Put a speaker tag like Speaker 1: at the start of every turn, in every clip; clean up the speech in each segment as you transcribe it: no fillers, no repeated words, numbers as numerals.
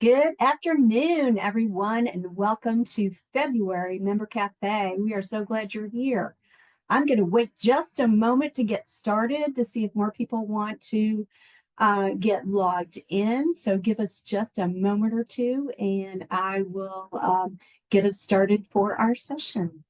Speaker 1: Good afternoon, everyone, and welcome to February Member Cafe. We are so glad you're here. I'm going to wait just a moment to get started to see if more people want to get logged in. So give us just a moment or two, and I will get us started for our session.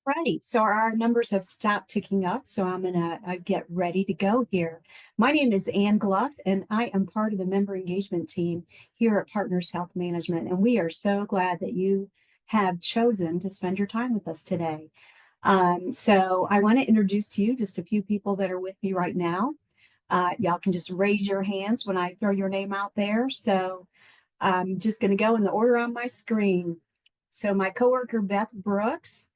Speaker 1: Right, so our numbers have stopped ticking up, so I'm gonna get ready to go here. My name is Ann Gluff, and I am part of the member engagement team here at Partners Health Management, and we are so glad that you have chosen to spend your time with us today. So I want to introduce to you just a few people that are with me right now. Y'all can just raise your hands when I throw your name out there. So I'm just going to go in the order on my screen. So my coworker Beth Brooks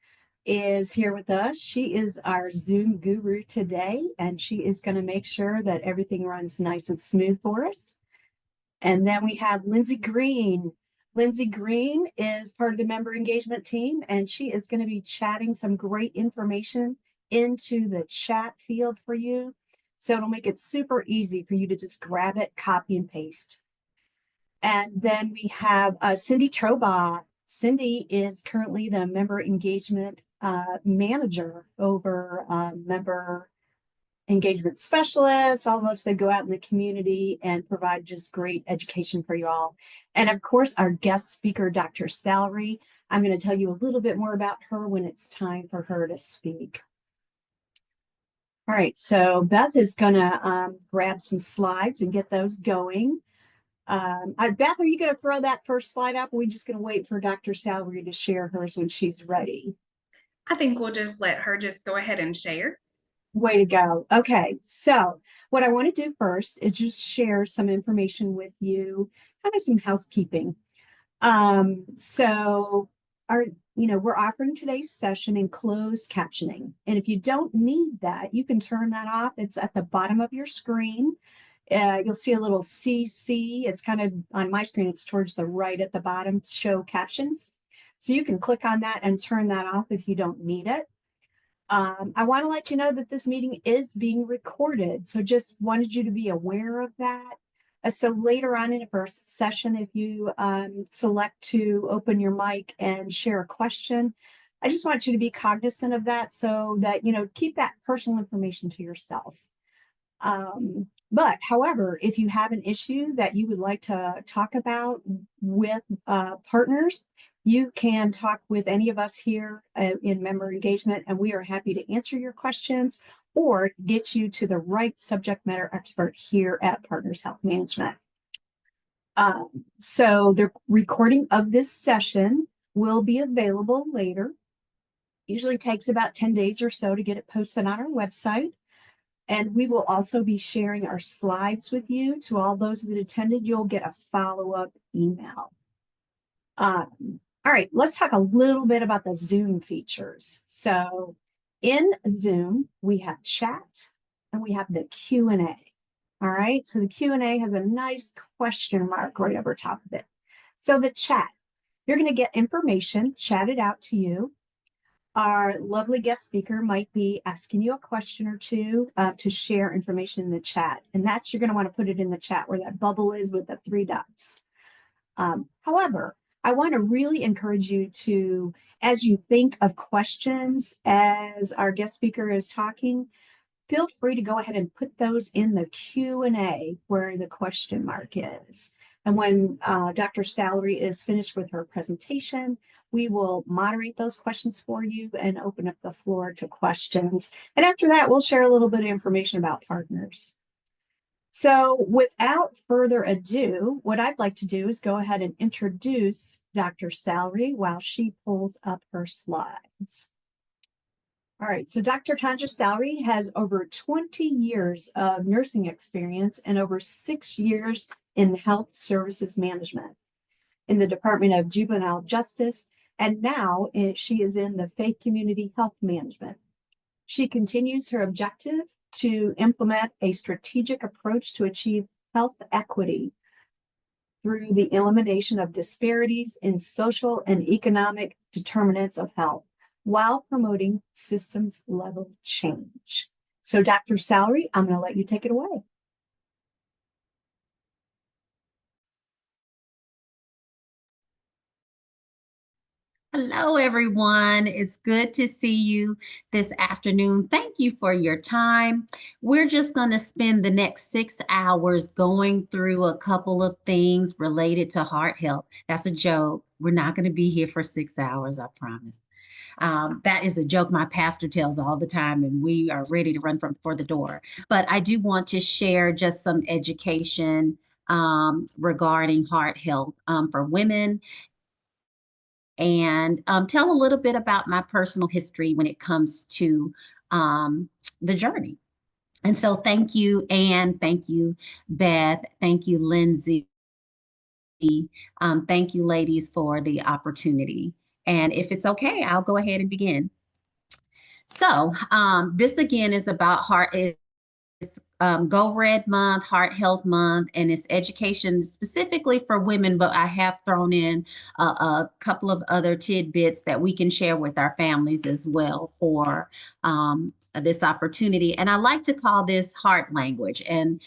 Speaker 1: is here with us. She is our Zoom guru today, and she is going to make sure that everything runs nice and smooth for us. And then we have Lindsay Green. Lindsay Green is part of the member engagement team, and she is going to be chatting some great information into the chat field for you. So it'll make it super easy for you to just grab it, copy, and paste. And then we have Cindy Troba. Cindy is currently the member engagement manager over member engagement specialists, all of us that go out in the community and provide just great education for you all. And of course, our guest speaker, Dr. Salary. I'm going to tell you a little bit more about her when it's time for her to speak. All right, so Beth is going to grab some slides and get those going. Beth, are you going to throw that first slide up? Or are we just going to wait for Dr. Salary to share hers when she's ready?
Speaker 2: I think we'll just let her just go ahead and share.
Speaker 1: Way to go. Okay, so what I want to do first is just share some information with you, kind of some housekeeping. So we're offering today's session in closed captioning. And if you don't need that, you can turn that off. It's at the bottom of your screen. You'll see a little CC. It's kind of on my screen, it's towards the right at the bottom, show captions. So you can click on that and turn that off if you don't need it. I want to let you know that this meeting is being recorded. So just wanted you to be aware of that. So later on in the first session, if you select to open your mic and share a question, I just want you to be cognizant of that so that, keep that personal information to yourself. But however, if you have an issue that you would like to talk about with partners, you can talk with any of us here in member engagement, and we are happy to answer your questions or get you to the right subject matter expert here at Partners Health Management. So the recording of this session will be available later. Usually takes about 10 days or so to get it posted on our website. And we will also be sharing our slides with you. To all those that attended, you'll get a follow-up email. All right, let's talk a little bit about the Zoom features. So in Zoom, we have chat and we have the Q&A. All right, so the Q&A has a nice question mark right over top of it. So the chat, you're going to get information chatted out to you. Our lovely guest speaker might be asking you a question or two to share information in the chat. And that's, you're going to want to put it in the chat where that bubble is with the 3 dots. However, I want to really encourage you to, as you think of questions as our guest speaker is talking, feel free to go ahead and put those in the Q&A where the question mark is. And when Dr. Salary is finished with her presentation, we will moderate those questions for you and open up the floor to questions. And after that, we'll share a little bit of information about partners. So without further ado, what I'd like to do is go ahead and introduce Dr. Salary while she pulls up her slides. All right, so Dr. Tanja Salary has over 20 years of nursing experience and over 6 years in health services management in the Department of Juvenile Justice, and now she is in the Faith Community Health Management. She continues her objective to implement a strategic approach to achieve health equity through the elimination of disparities in social and economic determinants of health while promoting systems level change. So Dr. Salary, I'm going to let you take it away.
Speaker 3: Hello, everyone. It's good to see you this afternoon. Thank you for your time. We're just going to spend the next 6 hours going through a couple of things related to heart health. That's a joke. We're not going to be here for 6 hours, I promise. That is a joke my pastor tells all the time, and we are ready to run for the door. But I do want to share just some education regarding heart health for women and tell a little bit about my personal history when it comes to the journey. And so thank you, Anne. Thank you, Beth. Thank you, Lindsay. Thank you, ladies, for the opportunity. And if it's okay, I'll go ahead and begin. So this again is about it's Go Red Month, Heart Health Month, and it's education specifically for women, but I have thrown in a couple of other tidbits that we can share with our families as well for this opportunity. And I like to call this heart language, and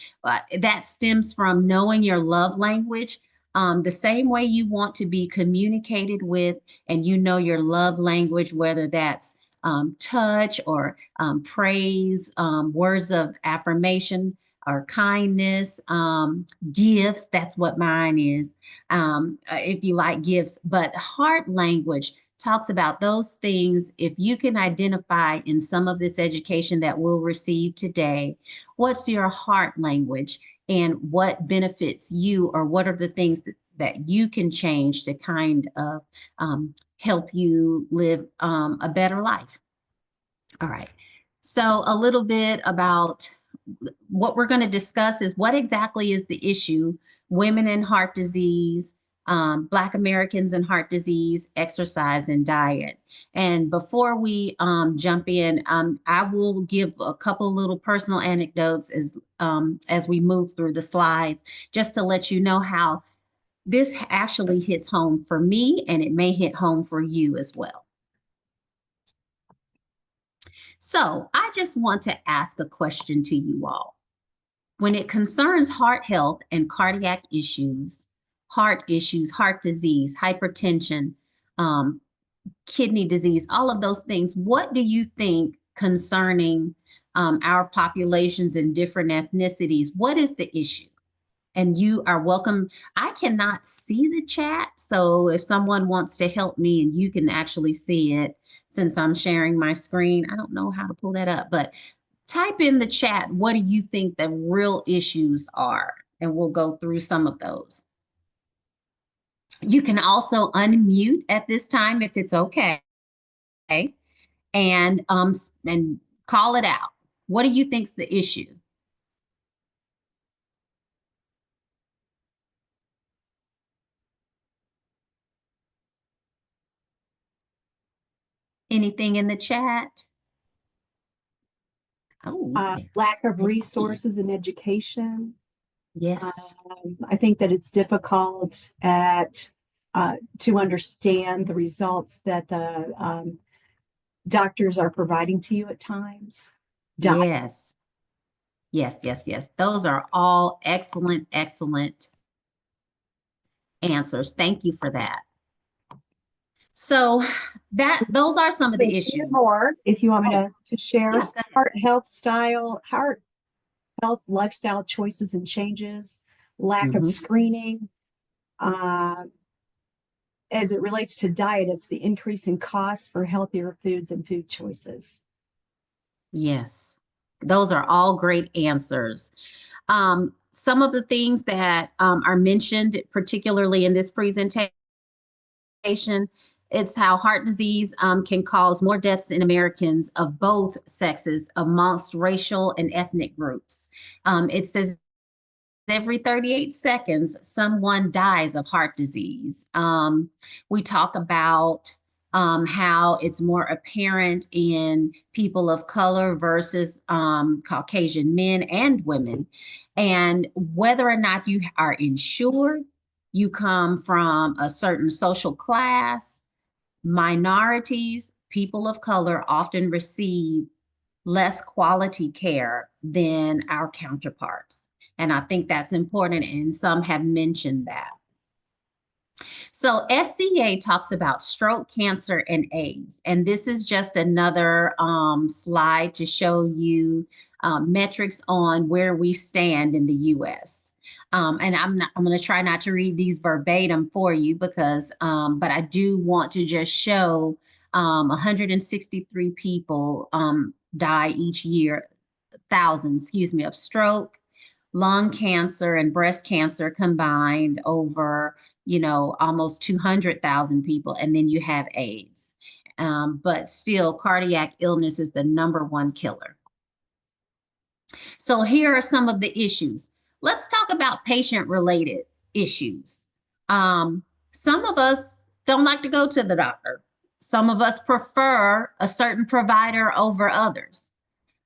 Speaker 3: that stems from knowing your love language. The same way you want to be communicated with, and you know your love language, whether that's touch or praise, words of affirmation or kindness, gifts. That's what mine is, if you like gifts. But heart language talks about those things. If you can identify in some of this education that we'll receive today, what's your heart language and what benefits you, or what are the things that you can change to kind of help you live a better life. All right. So a little bit about what we're going to discuss is what exactly is the issue: women and heart disease, Black Americans and heart disease, exercise and diet. And before we jump in, I will give a couple little personal anecdotes as we move through the slides, just to let you know how this actually hits home for me, and it may hit home for you as well. So I just want to ask a question to you all. When it concerns heart health and cardiac issues, heart disease, hypertension, kidney disease, all of those things, what do you think concerning our populations and different ethnicities? What is the issue? And you are welcome. I cannot see the chat, so if someone wants to help me and you can actually see it, since I'm sharing my screen, I don't know how to pull that up, but type in the chat, what do you think the real issues are? And we'll go through some of those. You can also unmute at this time if it's okay, and call it out. What do you think's the issue? Anything in the chat? Oh,
Speaker 1: Lack of resources and education.
Speaker 3: yes.
Speaker 1: I think that it's difficult to understand the results that the doctors are providing to you at times.
Speaker 3: Yes. Those are all excellent answers. Thank you for that. So those are some of the issues.
Speaker 1: More, if you want me to share.
Speaker 3: Yeah,
Speaker 1: heart health, lifestyle choices and changes, lack of screening. As it relates to diet, it's the increase in costs for healthier foods and food choices.
Speaker 3: Yes, those are all great answers. Some of the things that are mentioned, particularly in this presentation, it's how heart disease can cause more deaths in Americans of both sexes amongst racial and ethnic groups. It says every 38 seconds, someone dies of heart disease. We talk about how it's more apparent in people of color versus Caucasian men and women. And whether or not you are insured, you come from a certain social class, minorities, people of color often receive less quality care than our counterparts. And I think that's important, and some have mentioned that. So SCA talks about stroke, cancer, and AIDS. And this is just another slide to show you metrics on where we stand in the US. And I'm going to try not to read these verbatim for you because, but I do want to just show 163 people die each year, of stroke, lung cancer, and breast cancer combined over, almost 200,000 people. And then you have AIDS. But still, cardiac illness is the #1 killer. So here are some of the issues. Let's talk about patient-related issues. Some of us don't like to go to the doctor. Some of us prefer a certain provider over others.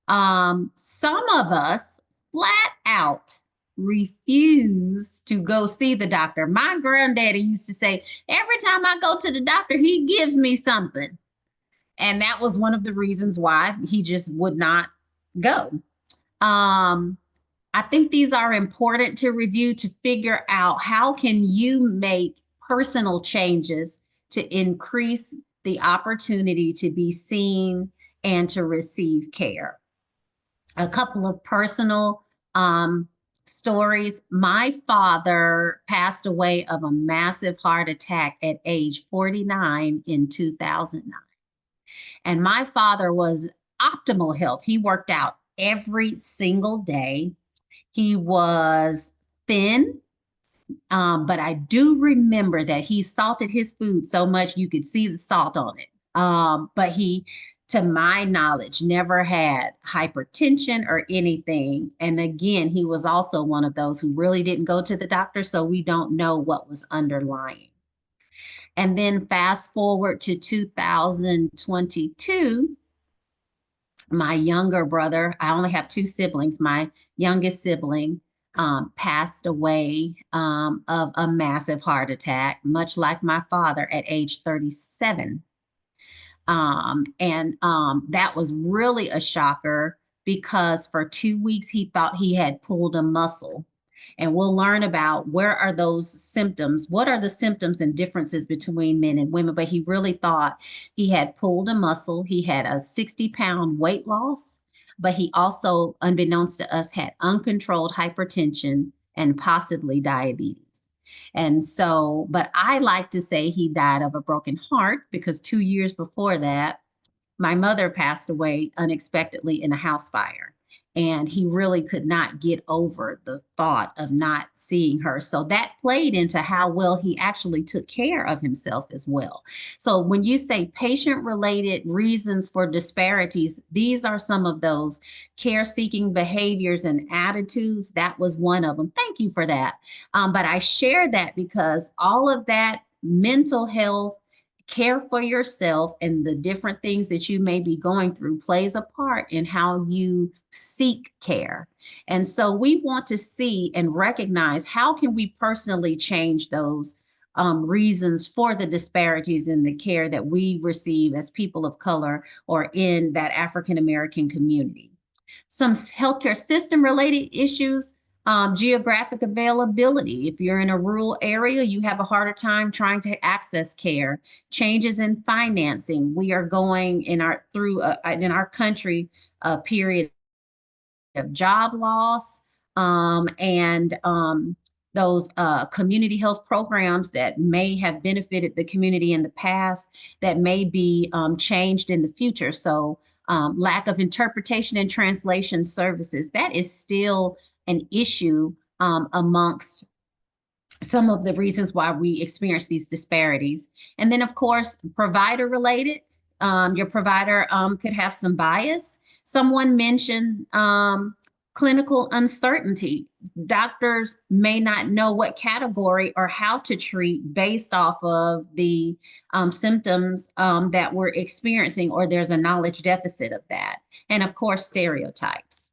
Speaker 3: Some of us flat out refuse to go see the doctor. My granddaddy used to say, every time I go to the doctor, he gives me something. And that was one of the reasons why he just would not go. I think these are important to review to figure out how can you make personal changes to increase the opportunity to be seen and to receive care. A couple of personal stories. My father passed away of a massive heart attack at age 49 in 2009. And my father was optimal health. He worked out every single day. He was thin, but I do remember that he salted his food so much you could see the salt on it. But he, to my knowledge, never had hypertension or anything. And again, he was also one of those who really didn't go to the doctor, so we don't know what was underlying. And then fast forward to 2022, my younger brother, I only have 2 siblings, my youngest sibling passed away of a massive heart attack, much like my father at age 37. That was really a shocker because for 2 weeks he thought he had pulled a muscle. And we'll learn about where are those symptoms, what are the symptoms and differences between men and women, but he really thought he had pulled a muscle. He had a 60-pound weight loss, but he also, unbeknownst to us, had uncontrolled hypertension and possibly diabetes. And so, but I like to say he died of a broken heart because 2 years before that, my mother passed away unexpectedly in a house fire. And he really could not get over the thought of not seeing her. So that played into how well he actually took care of himself as well. So when you say patient-related reasons for disparities, these are some of those care-seeking behaviors and attitudes. That was one of them. Thank you for that. But I share that because all of that mental health, care for yourself, and the different things that you may be going through plays a part in how you seek care. And so we want to see and recognize how can we personally change those reasons for the disparities in the care that we receive as people of color or in that African American community. Some healthcare system related issues. Geographic availability. If you're in a rural area, you have a harder time trying to access care. Changes in financing. We are going in our country a period of job loss and those community health programs that may have benefited the community in the past that may be changed in the future. So lack of interpretation and translation services, that is still an issue amongst some of the reasons why we experience these disparities. And then, of course, provider related. Your provider could have some bias. Someone mentioned clinical uncertainty. Doctors may not know what category or how to treat based off of the symptoms that we're experiencing, or there's a knowledge deficit of that. And of course, stereotypes.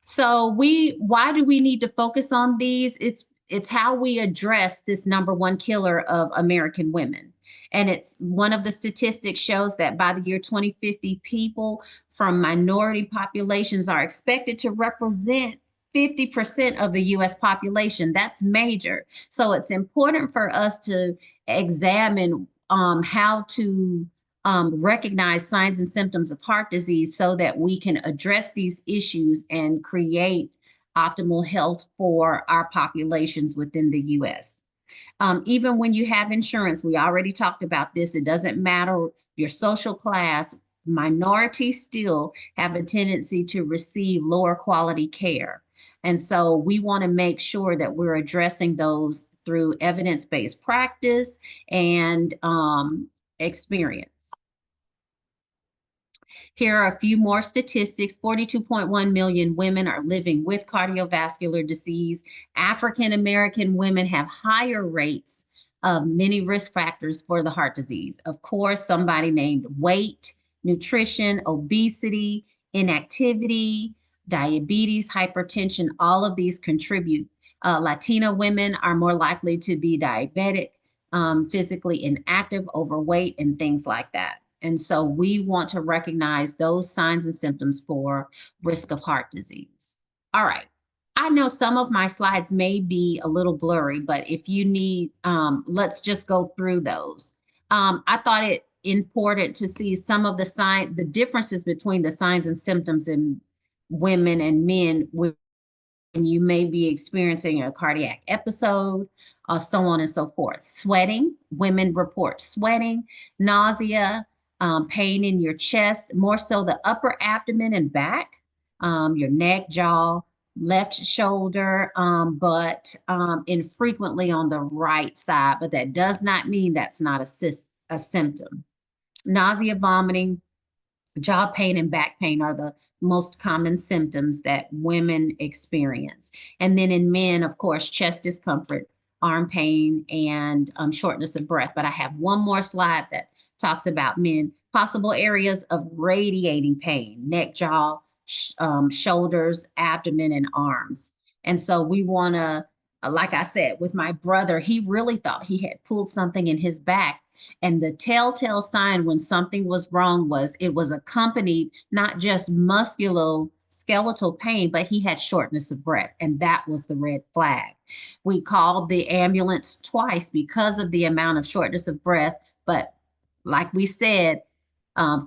Speaker 3: So why do we need to focus on these? It's it's how we address this number one killer of American women. And it's one of the statistics shows that by the year 2050, people from minority populations are expected to represent 50% of the US population. That's major. So it's important for us to examine how to recognize signs and symptoms of heart disease so that we can address these issues and create optimal health for our populations within the US. Even when you have insurance, we already talked about this, it doesn't matter your social class, minorities still have a tendency to receive lower quality care. And so we want to make sure that we're addressing those through evidence-based practice and experience. Here are a few more statistics. 42.1 million women are living with cardiovascular disease. African American women have higher rates of many risk factors for the heart disease. Of course, somebody named weight, nutrition, obesity, inactivity, diabetes, hypertension, all of these contribute. Latina women are more likely to be diabetic, physically inactive, overweight, and things like that. And so we want to recognize those signs and symptoms for risk of heart disease. All right. I know some of my slides may be a little blurry, but if you need, let's just go through those. I thought it important to see some of the differences between the signs and symptoms in women and men when you may be experiencing a cardiac episode, so on and so forth. Sweating, women report sweating, nausea, pain in your chest, more so the upper abdomen and back, your neck, jaw, left shoulder, but infrequently on the right side, but that does not mean that's not a symptom. Nausea, vomiting, jaw pain, and back pain are the most common symptoms that women experience. And then in men, of course, chest discomfort, arm pain, and shortness of breath. But I have one more slide that talks about men, possible areas of radiating pain, neck, jaw, shoulders, abdomen, and arms. And so we want to, like I said, with my brother, he really thought he had pulled something in his back. And the telltale sign when something was wrong was it was accompanied not just musculoskeletal pain, but he had shortness of breath. And that was the red flag. We called the ambulance twice because of the amount of shortness of breath. But like we said,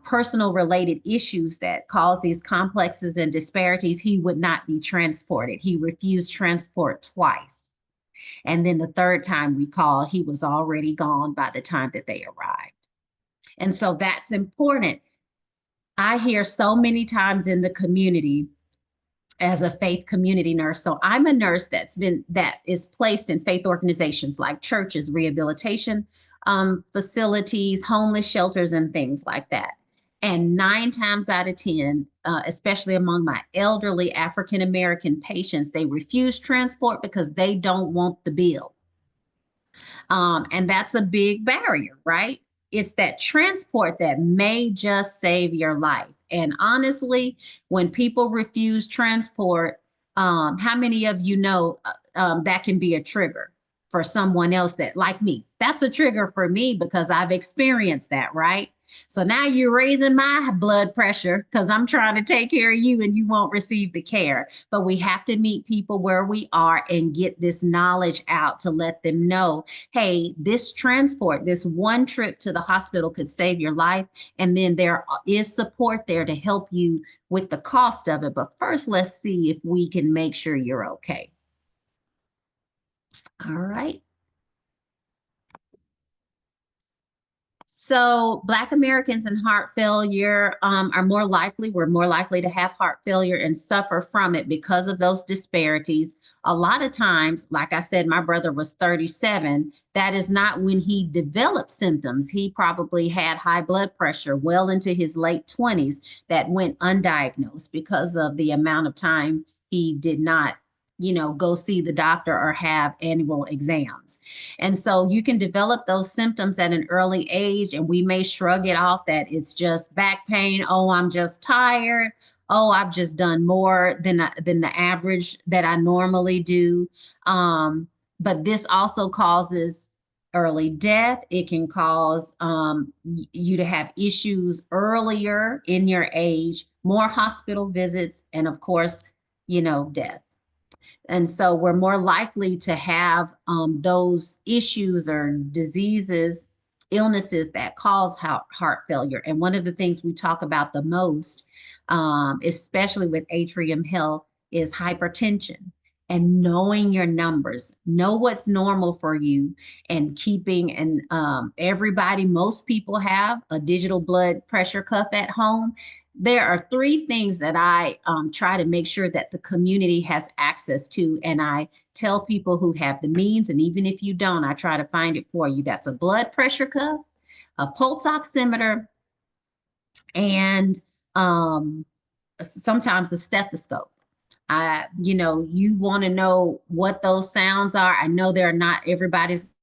Speaker 3: personal related issues that cause these complexes and disparities, he would not be transported. He refused transport twice. And then the third time we called, he was already gone by the time that they arrived. And so that's important. I hear so many times in the community as a faith community nurse. So I'm a nurse that is placed in faith organizations like churches, rehabilitation facilities, homeless shelters, and things like that. And 9 times out of 10, especially among my elderly African-American patients, they refuse transport because they don't want the bill. And that's a big barrier, right? It's that transport that may just save your life. And honestly, when people refuse transport, how many of you know that can be a trigger for someone else that, like me, that's a trigger for me because I've experienced that, right? So now you're raising my blood pressure because I'm trying to take care of you and you won't receive the care. But we have to meet people where we are and get this knowledge out to let them know, hey, this transport, this one trip to the hospital could save your life. And then there is support there to help you with the cost of it. But first, let's see if we can make sure you're okay. All right. So Black Americans and heart failure we're more likely to have heart failure and suffer from it because of those disparities. A lot of times, like I said, my brother was 37. That is not when he developed symptoms. He probably had high blood pressure well into his late 20s that went undiagnosed because of the amount of time he did not go see the doctor or have annual exams. And so you can develop those symptoms at an early age, and we may shrug it off that it's just back pain. Oh, I'm just tired. Oh, I've just done more than the average that I normally do. but this also causes early death. It can cause you to have issues earlier in your age, more hospital visits, and of course, death. And so we're more likely to have those issues or diseases, illnesses that cause heart failure. And one of the things we talk about the most, especially with Atrium Health, is hypertension. And knowing your numbers, know what's normal for you, and keeping, and most people have a digital blood pressure cuff at home. There are 3 things that I try to make sure that the community has access to. And I tell people who have the means, and even if you don't, I try to find it for you. That's a blood pressure cuff, a pulse oximeter, and sometimes a stethoscope. You want to know what those sounds are. I know everybody's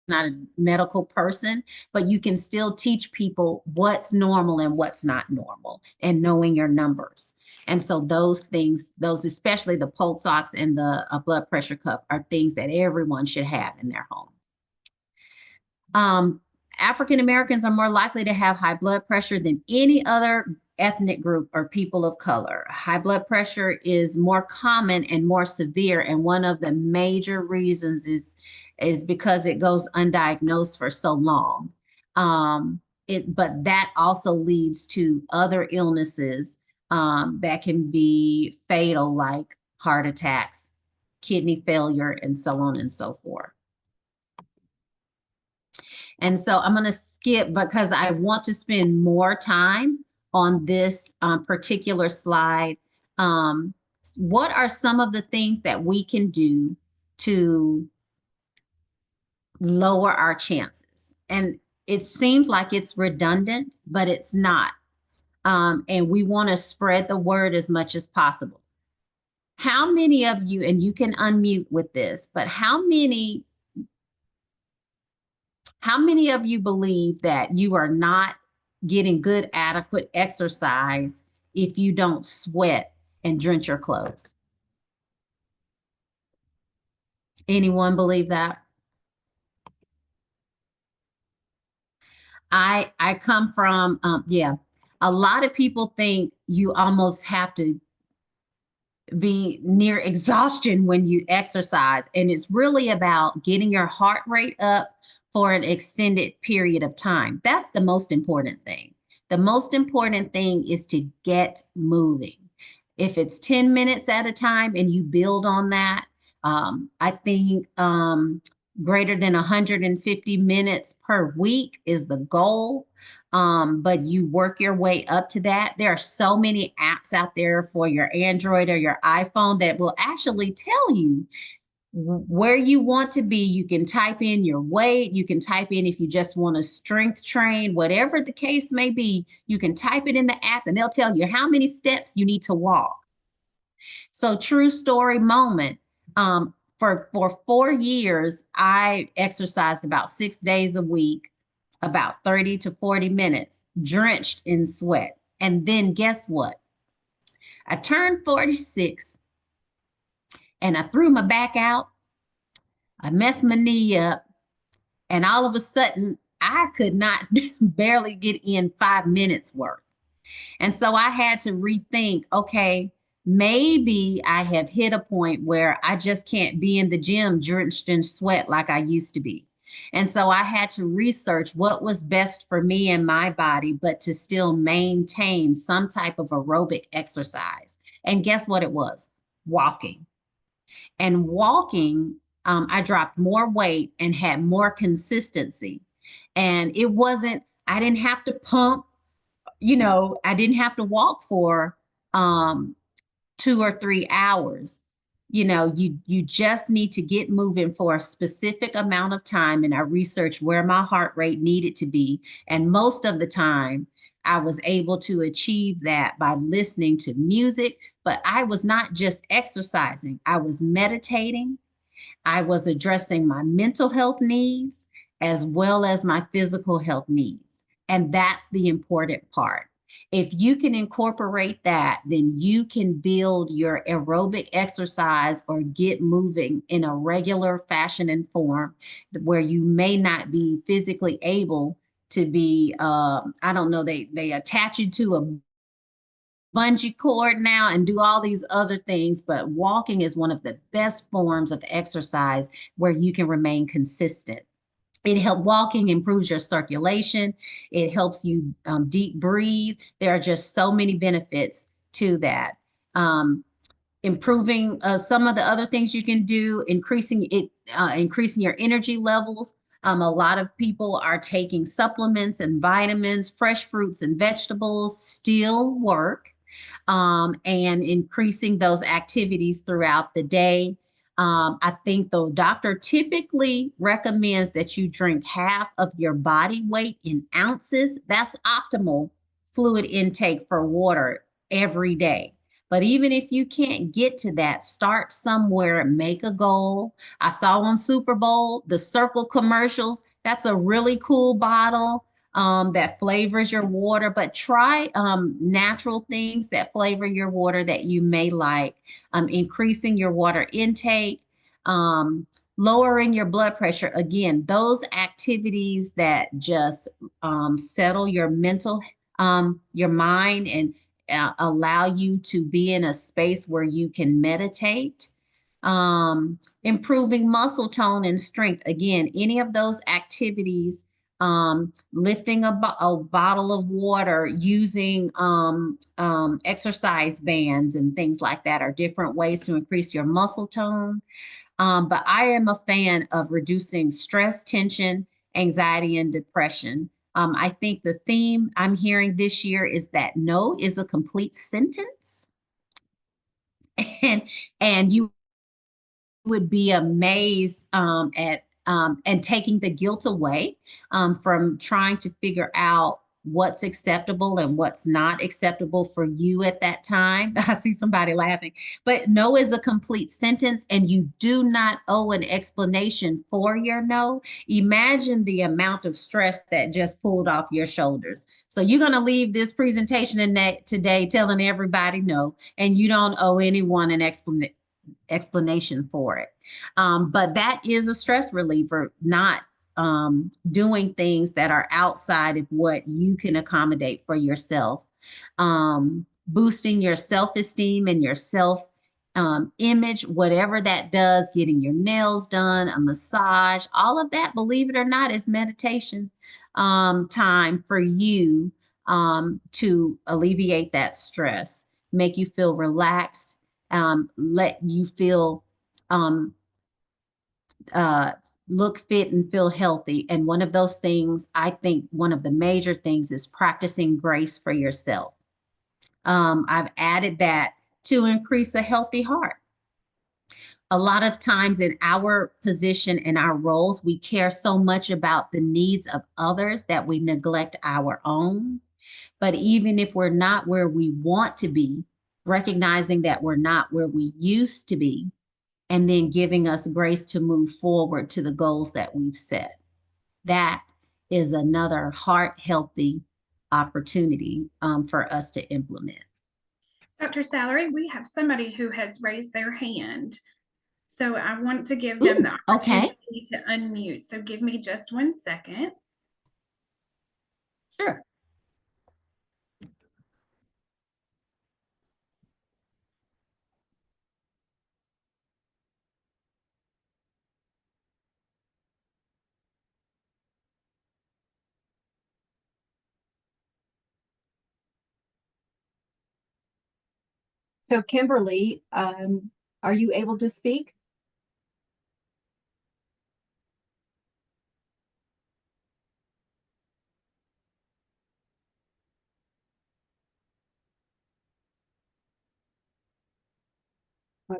Speaker 3: not a medical person, but you can still teach people what's normal and what's not normal, and knowing your numbers. And so those things, especially the pulse ox and the blood pressure cuff, are things that everyone should have in their home. African Americans are more likely to have high blood pressure than any other ethnic group or people of color. High blood pressure is more common and more severe, and one of the major reasons is because it goes undiagnosed for so long. But that also leads to other illnesses that can be fatal, like heart attacks, kidney failure, and so on and so forth. And so I'm going to skip because I want to spend more time on this particular slide. What are some of the things that we can do to lower our chances? And it seems like it's redundant, but it's not. And we want to spread the word as much as possible. How many of you, and you can unmute with this, but how many of you believe that you are not getting good, adequate exercise if you don't sweat and drench your clothes? Anyone believe that? I come from, a lot of people think you almost have to be near exhaustion when you exercise. And it's really about getting your heart rate up for an extended period of time. That's the most important thing. The most important thing is to get moving. If it's 10 minutes at a time and you build on that, I think greater than 150 minutes per week is the goal. But you work your way up to that. There are so many apps out there for your Android or your iPhone that will actually tell you where you want to be. You can type in your weight. You can type in if you just want to strength train, whatever the case may be. You can type it in the app and they'll tell you how many steps you need to walk. So true story moment. For 4 years, I exercised about 6 days a week, about 30 to 40 minutes, drenched in sweat. And then guess what? I turned 46 and I threw my back out. I messed my knee up. And all of a sudden, I could not barely get in 5 minutes worth. And so I had to rethink, okay, maybe I have hit a point where I just can't be in the gym drenched in sweat like I used to be. And so I had to research what was best for me and my body, but to still maintain some type of aerobic exercise. And guess what it was? Walking. And walking, I dropped more weight and had more consistency. And I didn't have to pump, I didn't have to walk for 2 or 3 hours. You just need to get moving for a specific amount of time. And I researched where my heart rate needed to be. And most of the time, I was able to achieve that by listening to music. But I was not just exercising, I was meditating. I was addressing my mental health needs as well as my physical health needs. And that's the important part. If you can incorporate that, then you can build your aerobic exercise or get moving in a regular fashion and form where you may not be physically able to be, I don't know, they attach you to a bungee cord now and do all these other things, but walking is one of the best forms of exercise where you can remain consistent. Walking improves your circulation. It helps you deep breathe. There are just so many benefits to that. Improving some of the other things you can do, increasing your energy levels. A lot of people are taking supplements and vitamins, fresh fruits and vegetables still work, and increasing those activities throughout the day. I think the doctor typically recommends that you drink half of your body weight in ounces. That's optimal fluid intake for water every day. But even if you can't get to that, start somewhere, make a goal. I saw on Super Bowl, the Circle commercials. That's a really cool bottle that flavors your water, but try natural things that flavor your water that you may like, increasing your water intake, um, lowering your blood pressure. Again, those activities that just settle your your mind and allow you to be in a space where you can meditate. Improving muscle tone and strength. Again, any of those activities, lifting a bottle of water, using exercise bands and things like that are different ways to increase your muscle tone. But I am a fan of reducing stress, tension, anxiety, and depression. I think the theme I'm hearing this year is that no is a complete sentence. And you would be amazed at and taking the guilt away from trying to figure out what's acceptable and what's not acceptable for you at that time. I see somebody laughing, but no is a complete sentence, and you do not owe an explanation for your no. Imagine the amount of stress that just pulled off your shoulders. So you're going to leave this presentation today telling everybody no, and you don't owe anyone an explanation for it. But that is a stress reliever, not doing things that are outside of what you can accommodate for yourself. Boosting your self-esteem and your self image, whatever that does, getting your nails done, a massage, all of that, believe it or not, is meditation time for you to alleviate that stress, make you feel relaxed, let you feel look fit and feel healthy. And one of those things, I think one of the major things is practicing grace for yourself. I've added that to increase a healthy heart. A lot of times in our position and our roles, we care so much about the needs of others that we neglect our own. But even if we're not where we want to be, recognizing that we're not where we used to be, and then giving us grace to move forward to the goals that we've set. That is another heart healthy opportunity for us to implement.
Speaker 2: Dr. Salary, we have somebody who has raised their hand. So I want to give them the opportunity to unmute. So give me just 1 second.
Speaker 3: Sure.
Speaker 1: So Kimberly, are you able to speak?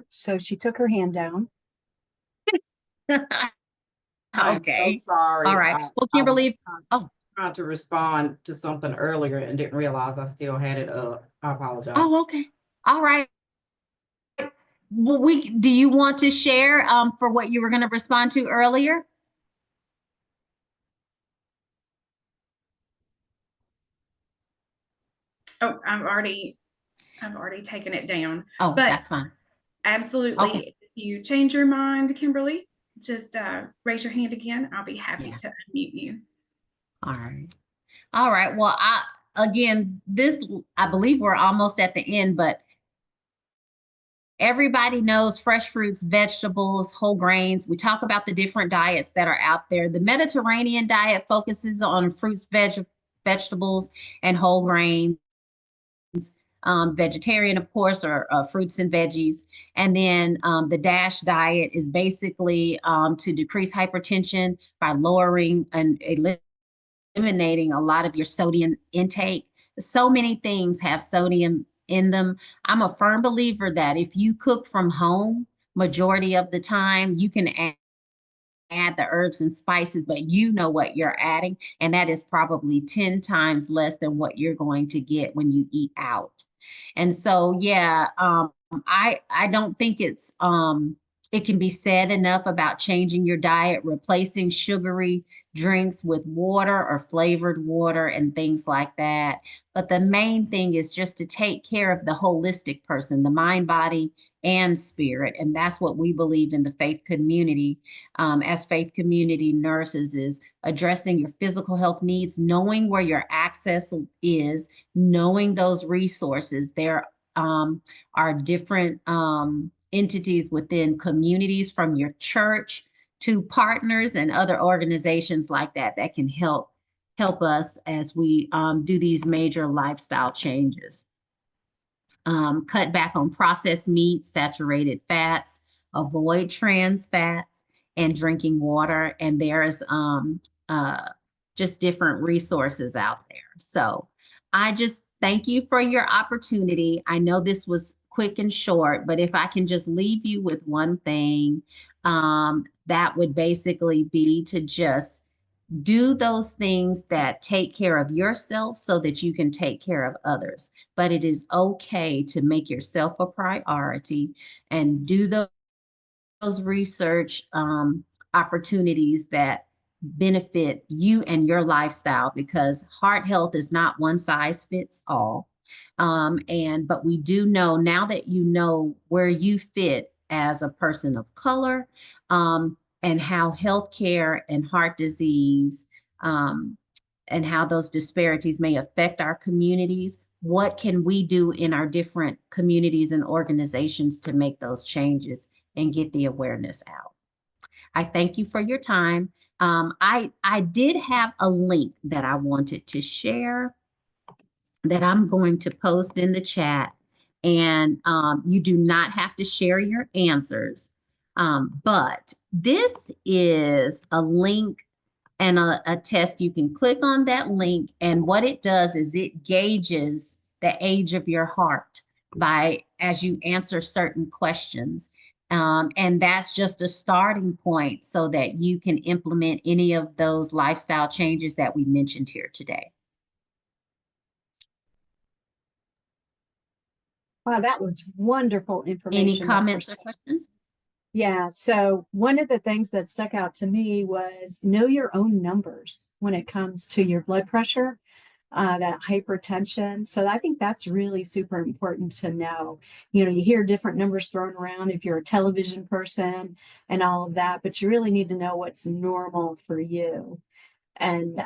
Speaker 1: So she took her hand down.
Speaker 3: Okay.
Speaker 4: So sorry.
Speaker 3: All right. Well, Kimberly,
Speaker 4: Trying to respond to something earlier and didn't realize I still had it up. I apologize.
Speaker 3: Oh, okay. All right. Well, do you want to share for what you were going to respond to earlier?
Speaker 2: Oh, I've already taken it down.
Speaker 3: Oh,
Speaker 2: But
Speaker 3: that's fine.
Speaker 2: absolutely,
Speaker 3: Okay.
Speaker 2: if you change your mind, Kimberly, just raise your hand again. I'll be happy
Speaker 3: Yeah.
Speaker 2: to unmute you.
Speaker 3: All right. All right. Well, again, I believe we're almost at the end, but everybody knows fresh fruits, vegetables, whole grains. We talk about the different diets that are out there. The Mediterranean diet focuses on fruits, vegetables, and whole grains. Vegetarian, of course, or fruits and veggies. And then the DASH diet is basically to decrease hypertension by lowering and eliminating a lot of your sodium intake. So many things have sodium in them. I'm a firm believer that if you cook from home, majority of the time, you can add the herbs and spices, but you know what you're adding, and that is probably 10 times less than what you're going to get when you eat out. And so, yeah, I don't think it can be said enough about changing your diet, replacing sugary drinks with water or flavored water and things like that. But the main thing is just to take care of the holistic person, the mind, body, and spirit. And that's what we believe in the faith community, as faith community nurses, is addressing your physical health needs, knowing where your access is, knowing those resources. There are different entities within communities, from your church to partners and other organizations like that that can help us as we do these major lifestyle changes. Cut back on processed meats, saturated fats, avoid trans fats, and drinking water. And there's just different resources out there. So I just thank you for your opportunity. I know this was quick and short, but if I can just leave you with one thing, that would basically be to just do those things that take care of yourself so that you can take care of others. But it is okay to make yourself a priority and do those research opportunities that benefit you and your lifestyle, because heart health is not one size fits all. But we do know, now that you know where you fit as a person of color, and how healthcare and heart disease, and how those disparities may affect our communities, what can we do in our different communities and organizations to make those changes and get the awareness out? I thank you for your time. I did have a link that I wanted to share that I'm going to post in the chat, and you do not have to share your answers. But this is a link and a test. You can click on that link, and what it does is it gauges the age of your heart as you answer certain questions. And that's just a starting point so that you can implement any of those lifestyle changes that we mentioned here today.
Speaker 1: Wow, that was wonderful information.
Speaker 3: Any comments or questions?
Speaker 1: Yeah, so one of the things that stuck out to me was know your own numbers when it comes to your blood pressure, that hypertension. So I think that's really super important to know. You know, you hear different numbers thrown around if you're a television person and all of that, but you really need to know what's normal for you. And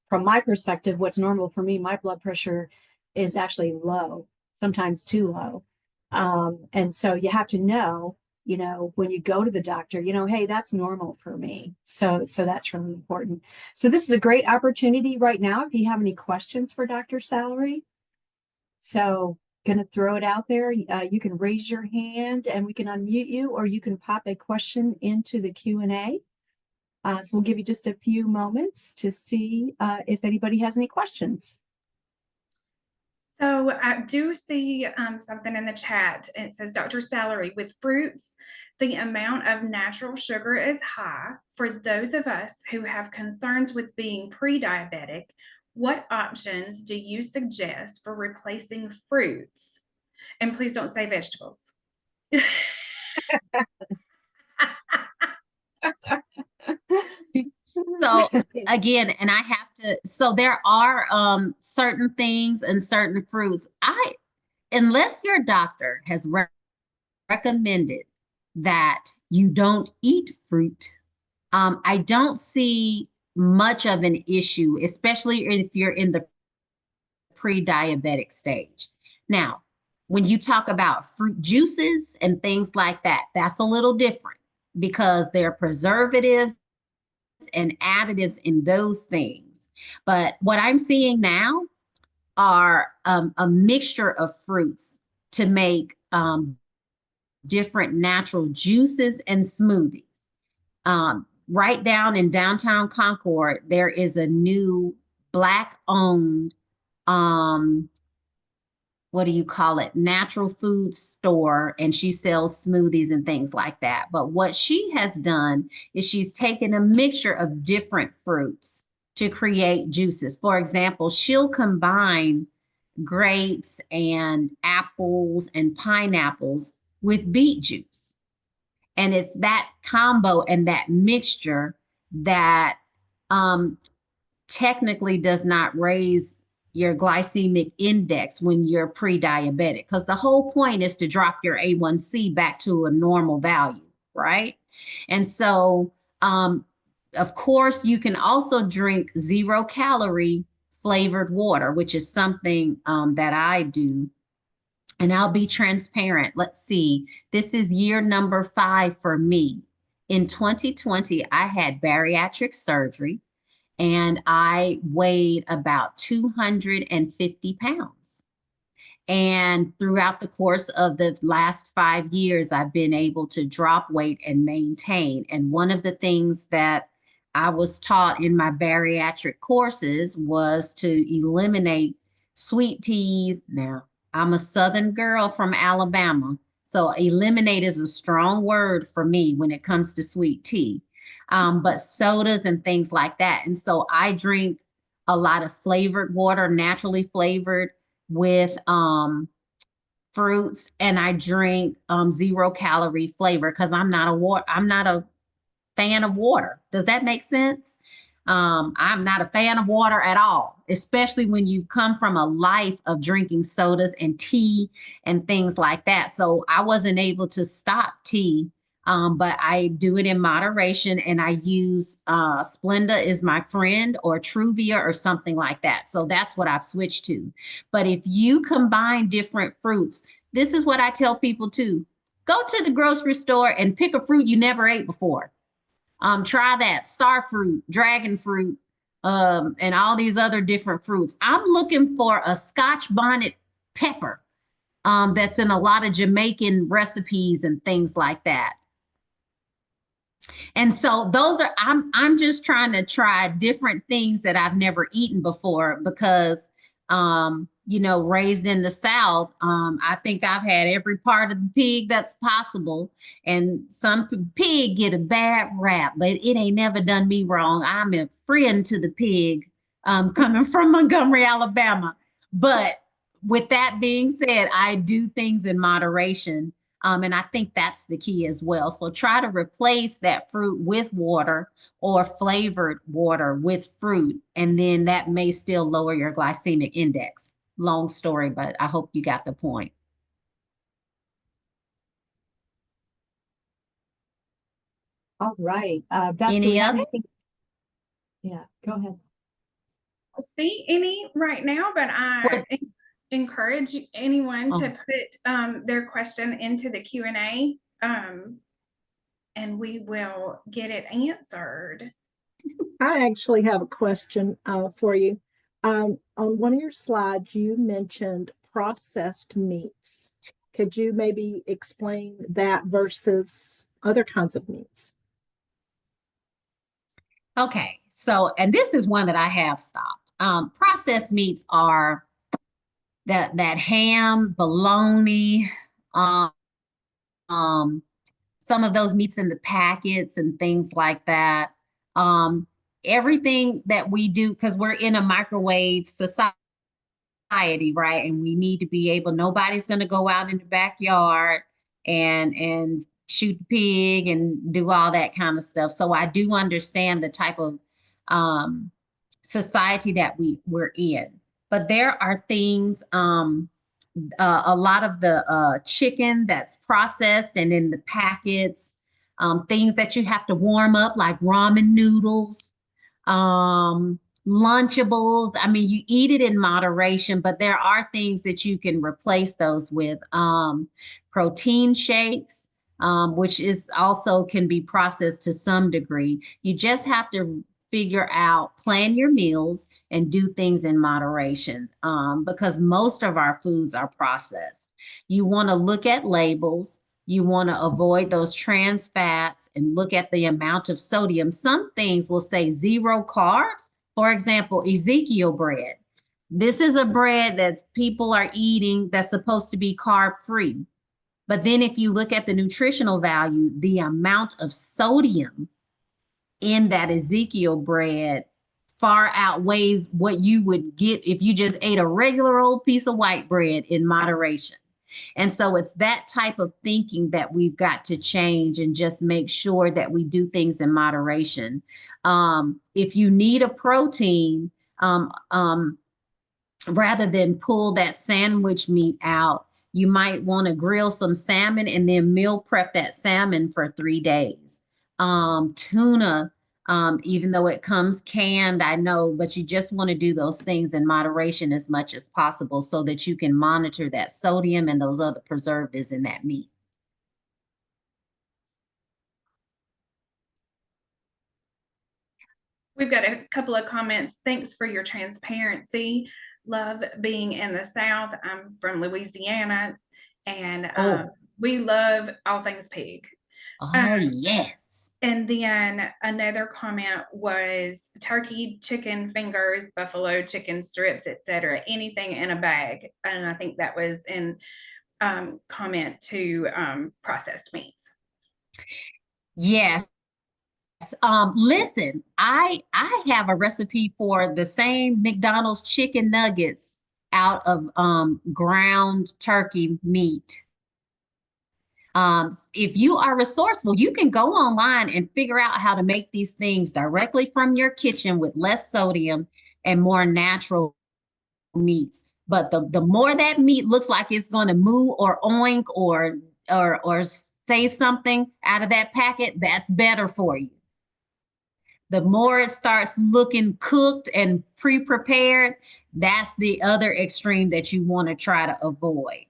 Speaker 1: from my perspective, what's normal for me, my blood pressure is actually low, sometimes too low. And so you have to know, you know, when you go to the doctor, you know, hey, that's normal for me. So that's really important. So this is a great opportunity right now if you have any questions for Dr. Salary. So gonna throw it out there. You can raise your hand and we can unmute you, or you can pop a question into the Q&A. So we'll give you just a few moments to see if anybody has any questions.
Speaker 2: So I do see something in the chat. It says, Dr. Salary, with fruits, the amount of natural sugar is high. For those of us who have concerns with being pre-diabetic, what options do you suggest for replacing fruits? And please don't say vegetables.
Speaker 3: So again, and I have so there are certain things and certain fruits. Unless your doctor has recommended that you don't eat fruit, I don't see much of an issue, especially if you're in the pre-diabetic stage. Now, when you talk about fruit juices and things like that, that's a little different because there are preservatives and additives in those things. But what I'm seeing now are a mixture of fruits to make different natural juices and smoothies. Right down in downtown Concord, there is a new Black-owned, what do you call it, natural food store, and she sells smoothies and things like that. But what she has done is she's taken a mixture of different fruits to create juices. For example, she'll combine grapes and apples and pineapples with beet juice. And it's that combo and that mixture that technically does not raise your glycemic index when you're pre-diabetic, because the whole point is to drop your A1C back to a normal value, right? And so, of course, you can also drink 0-calorie flavored water, which is something that I do. And I'll be transparent. Let's see. This is year number 5 for me. In 2020, I had bariatric surgery and I weighed about 250 pounds. And throughout the course of the last 5 years, I've been able to drop weight and maintain. And one of the things that I was taught in my bariatric courses was to eliminate sweet teas. Now, I'm a Southern girl from Alabama, so eliminate is a strong word for me when it comes to sweet tea. But sodas and things like that. And so I drink a lot of flavored water, naturally flavored with fruits, and I drink 0-calorie flavor because I'm not a fan of water. Does that make sense? I'm not a fan of water at all, especially when you've come from a life of drinking sodas and tea and things like that. So I wasn't able to stop tea, but I do it in moderation, and I use Splenda is my friend, or Truvia or something like that. So that's what I've switched to. But if you combine different fruits, this is what I tell people too. Go to the grocery store and pick a fruit you never ate before. Try that star fruit, dragon fruit, and all these other different fruits. I'm looking for a Scotch bonnet pepper that's in a lot of Jamaican recipes and things like that. And so those are, I'm just trying to try different things that I've never eaten before because, raised in the South, I think I've had every part of the pig that's possible. And some pig get a bad rap, but it ain't never done me wrong. I'm a friend to the pig, coming from Montgomery, Alabama. But with that being said, I do things in moderation. And I think that's the key as well. So try to replace that fruit with water or flavored water with fruit, and then that may still lower your glycemic index. Long story, but I hope you got the point.
Speaker 1: All right. Beth, do we
Speaker 3: Any
Speaker 1: have
Speaker 3: other?
Speaker 1: anything? Yeah, go ahead.
Speaker 2: See any right now, but I encourage anyone to put their question into the Q&A, and we will get it answered.
Speaker 5: I actually have a question for you. On one of your slides, you mentioned processed meats. Could you maybe explain that versus other kinds of meats?
Speaker 3: Okay, so, and this is one that I have stopped. Processed meats are that ham, bologna, some of those meats in the packets and things like that. Everything that we do, because we're in a microwave society, right? And we need to be able, nobody's going to go out in the backyard and shoot the pig and do all that kind of stuff. So I do understand the type of society that we're in. But there are things, a lot of the chicken that's processed and in the packets, things that you have to warm up like ramen noodles, Lunchables. I mean, you eat it in moderation, but there are things that you can replace those with. Protein shakes, which is also can be processed to some degree. You just have to figure out, plan your meals and do things in moderation, because most of our foods are processed. You want to look at labels. You want to avoid those trans fats and look at the amount of sodium. Some things will say 0 carbs. For example, Ezekiel bread. This is a bread that people are eating that's supposed to be carb free. But then if you look at the nutritional value, the amount of sodium in that Ezekiel bread far outweighs what you would get if you just ate a regular old piece of white bread in moderation. And so it's that type of thinking that we've got to change and just make sure that we do things in moderation. If you need a protein, rather than pull that sandwich meat out, you might want to grill some salmon and then meal prep that salmon for 3 days. Tuna, even though it comes canned, I know, but you just want to do those things in moderation as much as possible so that you can monitor that sodium and those other preservatives in that meat.
Speaker 2: We've got a couple of comments. Thanks for your transparency. Love being in the South. I'm from Louisiana, and we love all things pig.
Speaker 3: Oh, yes.
Speaker 2: And then another comment was turkey, chicken fingers, buffalo chicken strips, etc. Anything in a bag. And I think that was in comment to processed meats.
Speaker 3: Yes. Listen, I have a recipe for the same McDonald's chicken nuggets out of ground turkey meat. If you are resourceful, you can go online and figure out how to make these things directly from your kitchen with less sodium and more natural meats. But the more that meat looks like it's going to moo or oink or say something out of that packet, that's better for you. The more it starts looking cooked and pre-prepared, that's the other extreme that you want to try to avoid.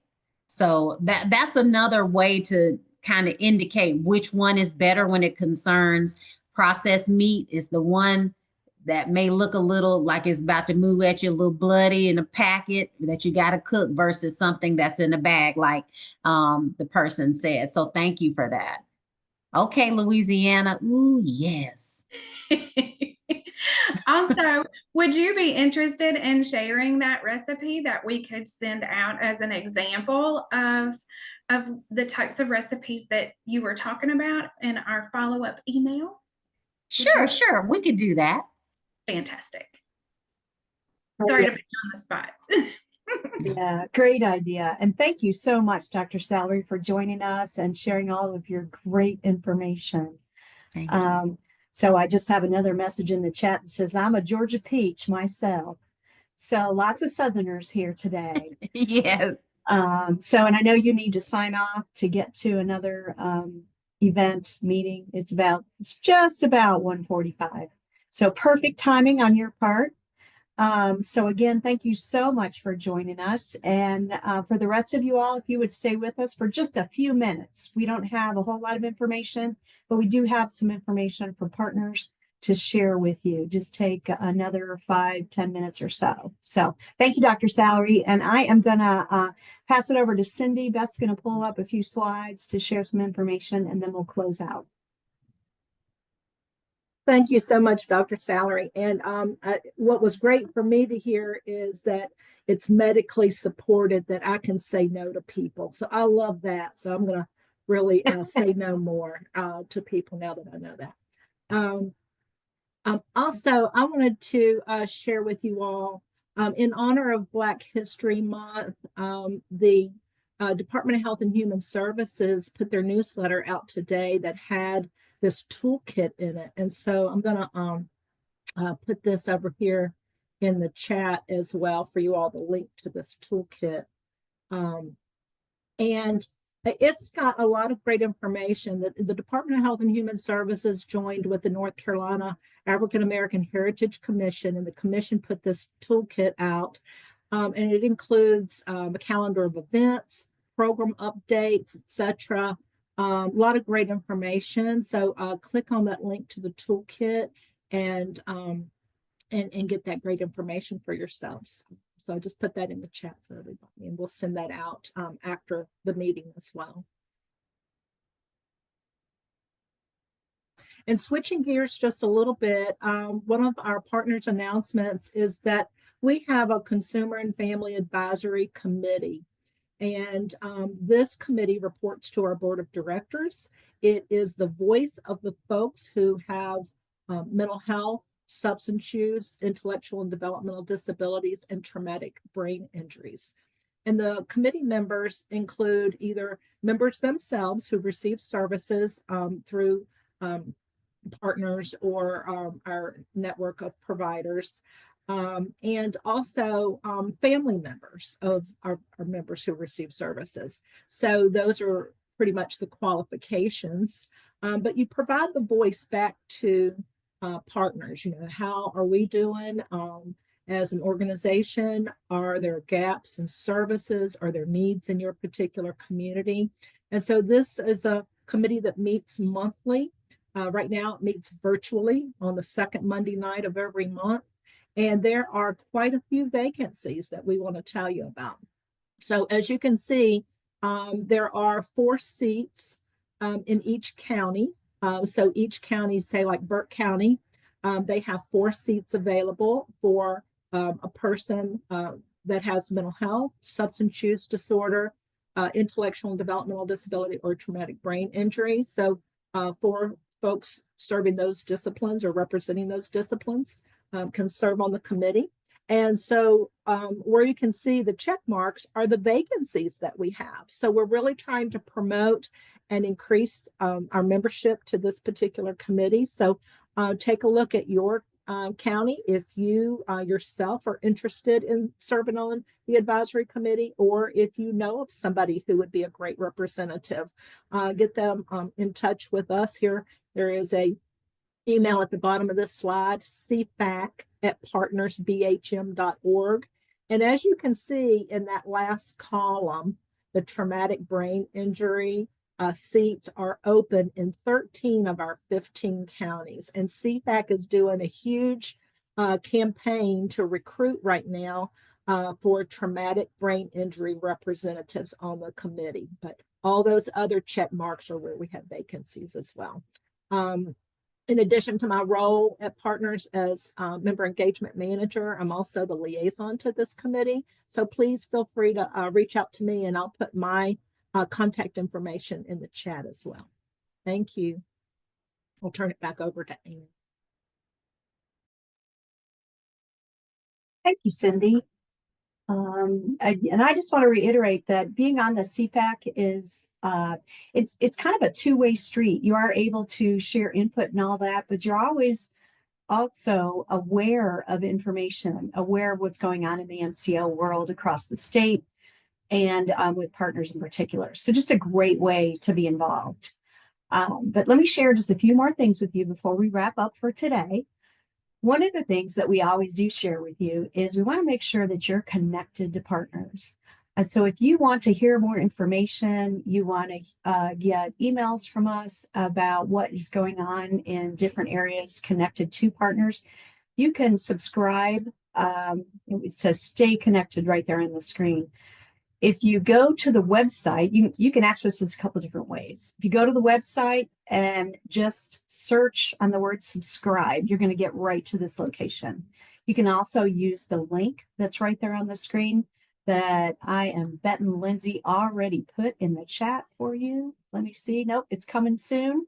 Speaker 3: So that's another way to kind of indicate which one is better when it concerns processed meat. Is the one that may look a little like it's about to move at you, a little bloody in a packet that you got to cook versus something that's in a bag like the person said. So thank you for that. Okay, Louisiana. Ooh, yes.
Speaker 2: Also, would you be interested in sharing that recipe that we could send out as an example of the types of recipes that you were talking about in our follow-up email?
Speaker 3: Sure. We could do that.
Speaker 2: Fantastic.
Speaker 5: Oh,
Speaker 2: Sorry
Speaker 5: yeah.
Speaker 2: to put you on the spot.
Speaker 1: Yeah, great idea. And thank you so much, Dr. Salary, for joining us and sharing all of your great information.
Speaker 3: Thank you.
Speaker 1: So I just have another message in the chat that says, I'm a Georgia peach myself. So lots of Southerners here today.
Speaker 3: Yes.
Speaker 1: And I know you need to sign off to get to another event meeting. It's just about 1:45. So perfect timing on your part. So again, thank you so much for joining us. And for the rest of you all, if you would stay with us for just a few minutes. We don't have a whole lot of information, but we do have some information for partners to share with you. Just take another 5-10 minutes or so. So thank you, Dr. Salary. And I am going to pass it over to Cindy. Beth's going to pull up a few slides to share some information, and then we'll close out.
Speaker 5: Thank you so much, Dr. Salary. And what was great for me to hear is that it's medically supported, that I can say no to people. So I love that. So I'm going to really say no more to people now that I know that. Also, I wanted to share with you all, in honor of Black History Month, the Department of Health and Human Services put their newsletter out today that had this toolkit in it. And so I'm going to put this over here in the chat as well for you all, the link to this toolkit. And it's got a lot of great information. That the Department of Health and Human Services joined with the North Carolina African American Heritage Commission, and the commission put this toolkit out. And it includes a calendar of events, program updates, etc. A lot of great information. So click on that link to the toolkit and get that great information for yourselves. So I just put that in the chat for everybody, and we'll send that out after the meeting as well. And switching gears just a little bit, one of our partners' announcements is that we have a Consumer and Family Advisory Committee. And this committee reports to our board of directors. It is the voice of the folks who have mental health, substance use, intellectual and developmental disabilities, and traumatic brain injuries. And the committee members include either members themselves who receive services through partners or our network of providers, and also family members of our members who receive services. So those are pretty much the qualifications, but you provide the voice back to partners. You know, how are we doing as an organization? Are there gaps in services? Are there needs in your particular community? And so this is a committee that meets monthly. Right now it meets virtually on the second Monday night of every month. And there are quite a few vacancies that we want to tell you about. So as you can see, there are 4 seats in each county. So each county, say like Burke County, they have 4 seats available for a person that has mental health, substance use disorder, intellectual and developmental disability, or traumatic brain injury. So 4 folks serving those disciplines or representing those disciplines can serve on the committee. And so where you can see the check marks are the vacancies that we have. So we're really trying to promote and increase our membership to this particular committee. So take a look at your county if you yourself are interested in serving on the advisory committee, or if you know of somebody who would be a great representative, get them in touch with us here. There is a email at the bottom of this slide, cfac@partnersbhm.org. And as you can see in that last column, the traumatic brain injury seats are open in 13 of our 15 counties. And CFAC is doing a huge campaign to recruit right now for traumatic brain injury representatives on the committee. But all those other check marks are where we have vacancies as well. In addition to my role at Partners as member engagement manager, I'm also the liaison to this committee. So please feel free to reach out to me, and I'll put my contact information in the chat as well. Thank you. I'll turn it back over to Amy.
Speaker 1: Thank you, Cindy. And I just want to reiterate that being on the CFAC is it's kind of a two-way street. You are able to share input and all that, but you're always also aware of information, aware of what's going on in the MCO world across the state, and with partners in particular. So just a great way to be involved. But let me share just a few more things with you before we wrap up for today. One of the things that we always do share with you is we want to make sure that you're connected to partners. And so if you want to hear more information, you want to get emails from us about what is going on in different areas connected to partners, you can subscribe. It says stay connected right there on the screen. If you go to the website, you can access this a couple of different ways. If you go to the website and just search on the word subscribe, you're going to get right to this location. You can also use the link that's right there on the screen that I am betting Lindsay already put in the chat for you. Let me see. Nope, it's coming soon.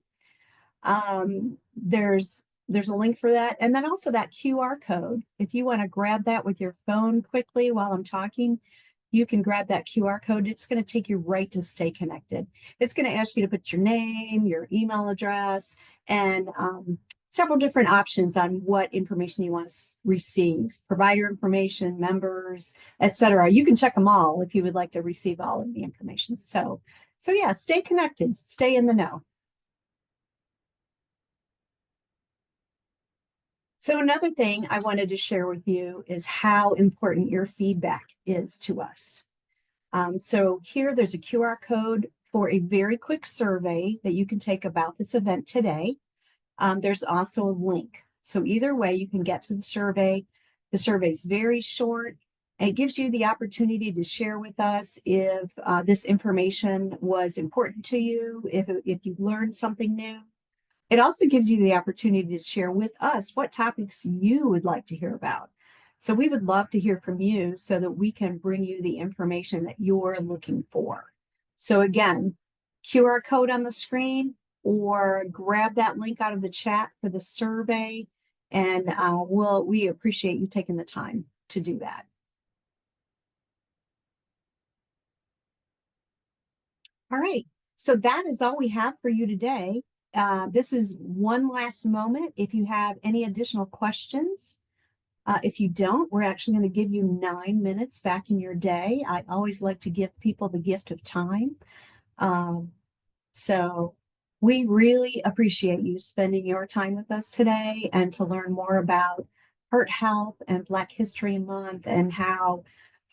Speaker 1: There's a link for that. And then also that QR code. If you want to grab that with your phone quickly while I'm talking, you can grab that QR code. It's going to take you right to Stay Connected. It's going to ask you to put your name, your email address, and several different options on what information you want to receive, provider information, members, etc. You can check them all if you would like to receive all of the information. So yeah, stay connected, stay in the know. So another thing I wanted to share with you is how important your feedback is to us. So here there's a QR code for a very quick survey that you can take about this event today. There's also a link. So either way, you can get to the survey. The survey is very short. And it gives you the opportunity to share with us if this information was important to you, if you learned something new. It also gives you the opportunity to share with us what topics you would like to hear about. So we would love to hear from you so that we can bring you the information that you're looking for. So again, QR code on the screen, or grab that link out of the chat for the survey, and we appreciate you taking the time to do that. All right, so that is all we have for you today. This is one last moment. If you have any additional questions, if you don't, we're actually going to give you 9 minutes back in your day. I always like to give people the gift of time. So we really appreciate you spending your time with us today, and to learn more about heart health and Black History Month, and how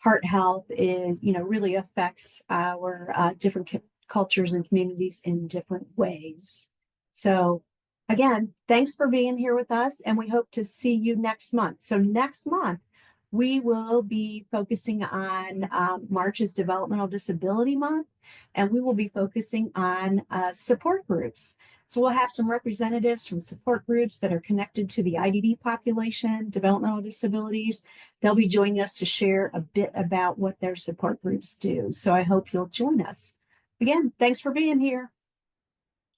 Speaker 1: heart health is, really affects our different cultures and communities in different ways. So again, thanks for being here with us, and we hope to see you next month. So next month, we will be focusing on March is Developmental Disability Month, and we will be focusing on support groups. So we'll have some representatives from support groups that are connected to the IDD population, developmental disabilities. They'll be joining us to share a bit about what their support groups do. So I hope you'll join us. Again, thanks for being here.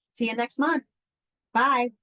Speaker 1: See you next month. Bye.